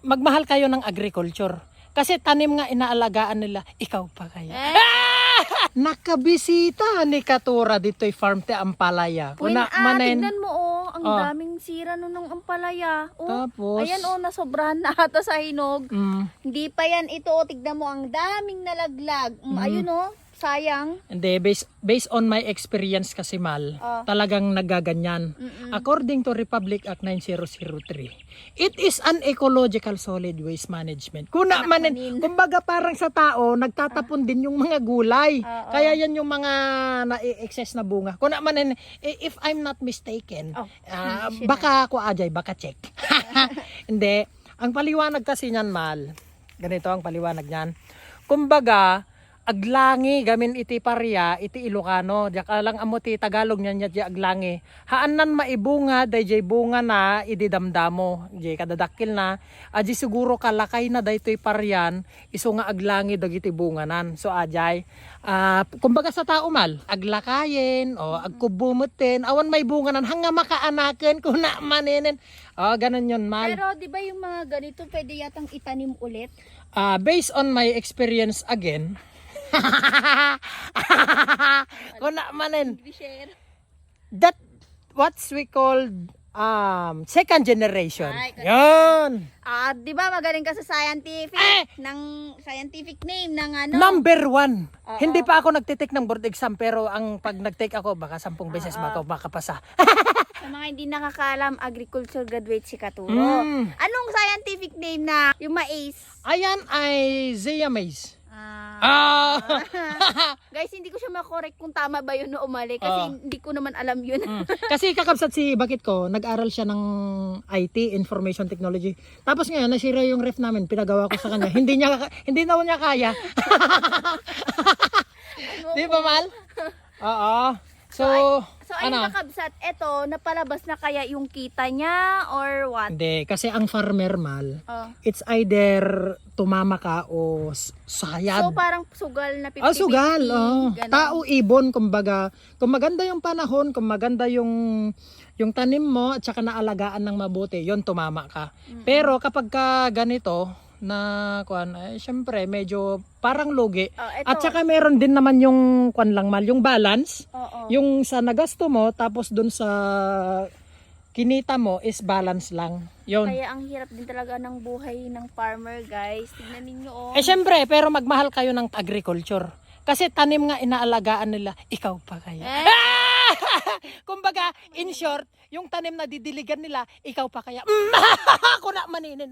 magmahal kayo ng agriculture. Kasi tanim nga inaalagaan nila, ikaw pa kaya. Nakabisita ni Katura dito'y farm te Ampalaya. Tignan mo ang Oh. daming sira nun ng ampalaya. Tapos, Ayan nasobrahan na ata sa hinog. mm, Hindi pa yan ito, tignan mo ang daming nalaglag. Ayun sayang. hindi, based on my experience kasi Mal, talagang nagaganyan. According to Republic Act 9003, it is an ecological solid waste management. Manin. Kumbaga parang sa tao, nagtatapon din yung mga gulay. Kaya yan yung mga na-excess na bunga. Manin, if I'm not mistaken, baka ako ajay, baka check. Hindi. Ang paliwanag kasi niyan, Mal, ganito ang paliwanag niyan. Kumbaga, aglangi gamin iti Parya iti Ilocano diaka lang amo ti Tagalog nya di aglangi haanan maibunga dayjay bunga na ididamdamo di kadadakil na aji siguro kalakay na daytoy Paryan iso nga aglangi dagiti bunganan so ajay kumbaga sa tao Mal aglakayen o agkubumutin awan may bunganan hanga makaanaken kuna manenen ganun yun Mal. Pero di ba yung mga ganito pwede yatang itanim ulit? Based on my experience again, that what's we call second generation. Yan. Di ba magaling ka sa scientific scientific name ng Number 1. Hindi pa ako nagtitake ng board exam pero ang pag nagtake ako baka 10 beses makapasa. Sa mga hindi nakakaalam, agriculture graduate si Katuro. Anong scientific name na yung mais? Ayan ay Zea maize. Guys, hindi ko siya makorek kung tama ba yun o mali kasi hindi ko naman alam yun. Kasi kakabsat si Bakit ko, nag-aral siya ng IT, Information Technology. Tapos ngayon, nasira yung ref namin, pinagawa ko sa kanya. Hindi na niya kaya. Di ba, Mal? Oo. So ayun kakabsat, eto, napalabas na kaya yung kita niya or what? Hindi, kasi ang farmer, Mal, it's either tumama ka o sayad. So parang sugal na 50-50. Sugal. Ganun. Tao ibon, kumbaga. Kung maganda yung panahon, kung maganda yung tanim mo at saka naalagaan ng mabuti, yon tumama ka. Pero kapag ka ganito, na syempre medyo parang lugi. At saka meron din naman yung lang Mal, yung balance. Yung sa nagasto mo tapos dun sa kinita mo is balance lang. Yun. Kaya ang hirap din talaga ng buhay ng farmer, guys. Tignan ninyo Syempre, pero magmahal kayo ng agriculture. Kasi tanim nga inaalagaan nila, ikaw pa kaya. Kumbaga, in short, yung tanim na didiligan nila, ikaw pa kaya. Ako na maninin